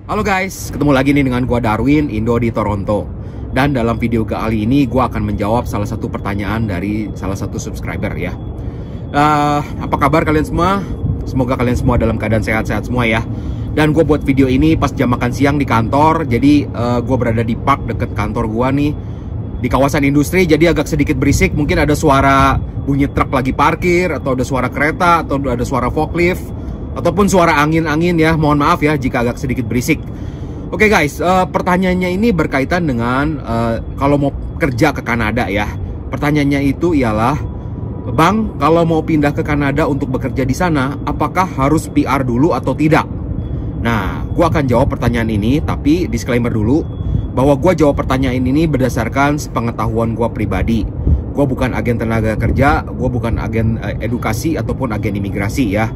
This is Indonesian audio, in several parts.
Halo guys, ketemu lagi nih dengan gua Darwin, Indo di Toronto. Dan dalam video kali ini gua akan menjawab salah satu pertanyaan dari salah satu subscriber ya. Apa kabar kalian semua? Semoga kalian semua dalam keadaan sehat-sehat semua ya. Dan gue buat video ini pas jam makan siang di kantor. Jadi gue berada di park deket kantor gue nih, di kawasan industri. Jadi agak sedikit berisik. Mungkin ada suara bunyi truk lagi parkir, atau ada suara kereta, atau ada suara forklift, ataupun suara angin-angin ya. Mohon maaf ya jika agak sedikit berisik. Oke guys, pertanyaannya ini berkaitan dengan kalau mau kerja ke Kanada ya. Pertanyaannya itu ialah, Bang, kalau mau pindah ke Kanada untuk bekerja di sana, apakah harus PR dulu atau tidak? Nah, gue akan jawab pertanyaan ini, tapi disclaimer dulu bahwa gue jawab pertanyaan ini berdasarkan sepengetahuan gue pribadi. Gue bukan agen tenaga kerja, gue bukan agen edukasi ataupun agen imigrasi ya.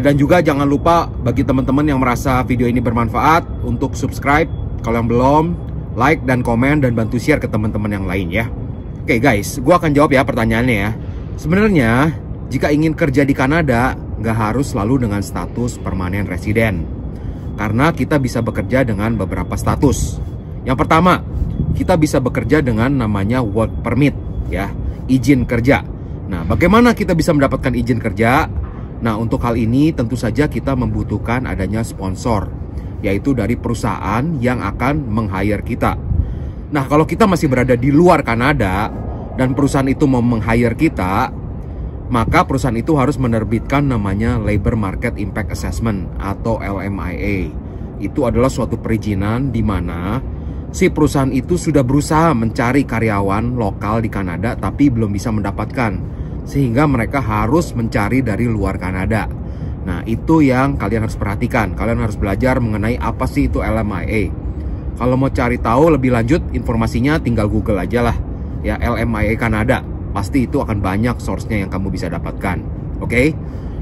Dan juga jangan lupa bagi teman-teman yang merasa video ini bermanfaat untuk subscribe, kalau yang belum, like dan komen dan bantu share ke teman-teman yang lain ya. Oke guys, gue akan jawab ya pertanyaannya ya. Sebenarnya jika ingin kerja di Kanada, nggak harus selalu dengan status permanen residen. Karena kita bisa bekerja dengan beberapa status. Yang pertama, kita bisa bekerja dengan namanya work permit ya, izin kerja. Nah, bagaimana kita bisa mendapatkan izin kerja? Nah, untuk hal ini tentu saja kita membutuhkan adanya sponsor, yaitu dari perusahaan yang akan meng-hire kita. Nah, kalau kita masih berada di luar Kanada dan perusahaan itu mau meng-hire kita, maka perusahaan itu harus menerbitkan namanya Labor Market Impact Assessment atau LMIA. Itu adalah suatu perizinan di mana si perusahaan itu sudah berusaha mencari karyawan lokal di Kanada tapi belum bisa mendapatkan, sehingga mereka harus mencari dari luar Kanada. Nah, itu yang kalian harus perhatikan. Kalian harus belajar mengenai apa sih itu LMIA. Kalau mau cari tahu lebih lanjut informasinya, tinggal Google aja lah ya, LMIA Kanada. Pasti itu akan banyak source-nya yang kamu bisa dapatkan. Oke?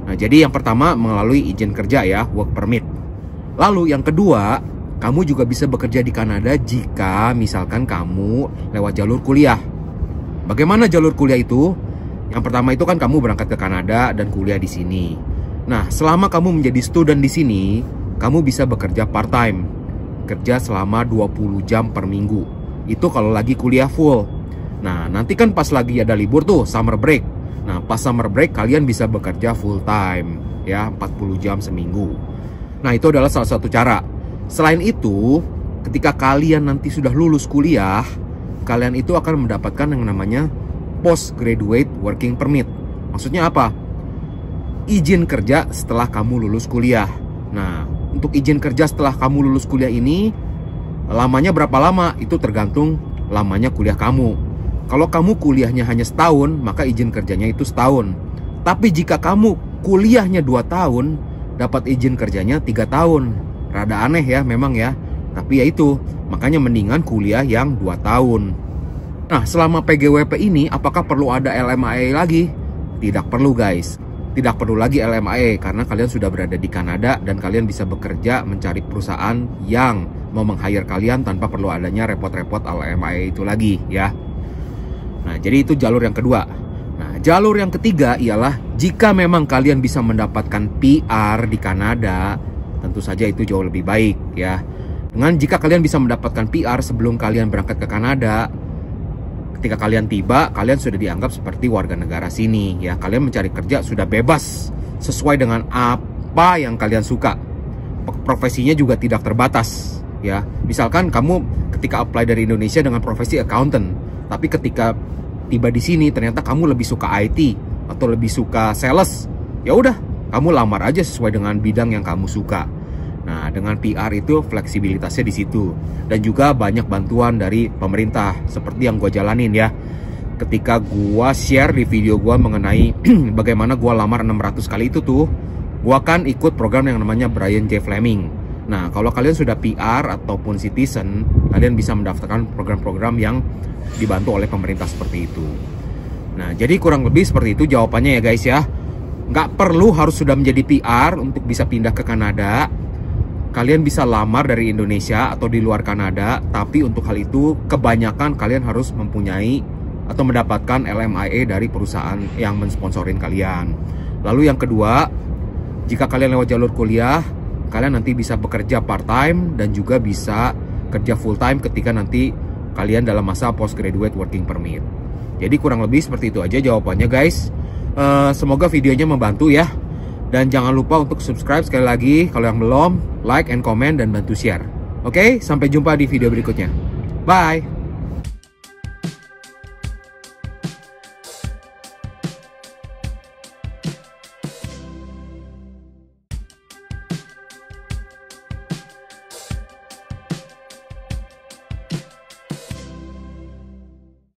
Nah, jadi yang pertama melalui izin kerja ya, work permit. Lalu yang kedua, kamu juga bisa bekerja di Kanada jika misalkan kamu lewat jalur kuliah. Bagaimana jalur kuliah itu? Yang pertama itu kan kamu berangkat ke Kanada dan kuliah di sini. Nah, selama kamu menjadi student di sini, kamu bisa bekerja part-time. Kerja selama 20 jam per minggu. Itu kalau lagi kuliah full. Nah, nanti kan pas lagi ada libur tuh, summer break. Nah, pas summer break kalian bisa bekerja full time ya, 40 jam seminggu. Nah, itu adalah salah satu cara. Selain itu, ketika kalian nanti sudah lulus kuliah, kalian itu akan mendapatkan yang namanya Postgraduate Working Permit. Maksudnya apa? Izin kerja setelah kamu lulus kuliah. Nah, untuk izin kerja setelah kamu lulus kuliah ini, lamanya berapa lama? Itu tergantung lamanya kuliah kamu. Kalau kamu kuliahnya hanya setahun, maka izin kerjanya itu setahun. Tapi jika kamu kuliahnya 2 tahun, dapat izin kerjanya 3 tahun. Rada aneh ya memang ya. Tapi ya itu, makanya mendingan kuliah yang 2 tahun. Nah, selama PGWP ini apakah perlu ada LMIA lagi? Tidak perlu guys. Tidak perlu lagi LMIA karena kalian sudah berada di Kanada dan kalian bisa bekerja mencari perusahaan yang mau meng-hire kalian tanpa perlu adanya repot-repot LMIA itu lagi ya. Nah, jadi itu jalur yang kedua. Nah, jalur yang ketiga ialah jika memang kalian bisa mendapatkan PR di Kanada, tentu saja itu jauh lebih baik ya. Dengan jika kalian bisa mendapatkan PR sebelum kalian berangkat ke Kanada, ketika kalian tiba, kalian sudah dianggap seperti warga negara sini ya. Kalian mencari kerja sudah bebas sesuai dengan apa yang kalian suka. Profesinya juga tidak terbatas ya. Misalkan kamu ketika apply dari Indonesia dengan profesi accountant, tapi ketika tiba di sini ternyata kamu lebih suka IT atau lebih suka sales, ya udah, kamu lamar aja sesuai dengan bidang yang kamu suka. Nah, dengan PR itu fleksibilitasnya di situ. Dan juga banyak bantuan dari pemerintah seperti yang gue jalanin ya. Ketika gue share di video gue mengenai bagaimana gue lamar 600 kali itu tuh, gue kan ikut program yang namanya Brian J. Fleming. Nah, kalau kalian sudah PR ataupun citizen, kalian bisa mendaftarkan program-program yang dibantu oleh pemerintah seperti itu. Nah, jadi kurang lebih seperti itu jawabannya ya guys ya. Nggak perlu harus sudah menjadi PR untuk bisa pindah ke Kanada. Kalian bisa lamar dari Indonesia atau di luar Kanada, tapi untuk hal itu kebanyakan kalian harus mempunyai atau mendapatkan LMIA dari perusahaan yang mensponsorin kalian. Lalu yang kedua, jika kalian lewat jalur kuliah, kalian nanti bisa bekerja part time dan juga bisa kerja full time ketika nanti kalian dalam masa postgraduate working permit. Jadi kurang lebih seperti itu aja jawabannya guys. Semoga videonya membantu ya. Dan jangan lupa untuk subscribe sekali lagi kalau yang belum, like and comment dan bantu share. Oke, sampai jumpa di video berikutnya. Bye.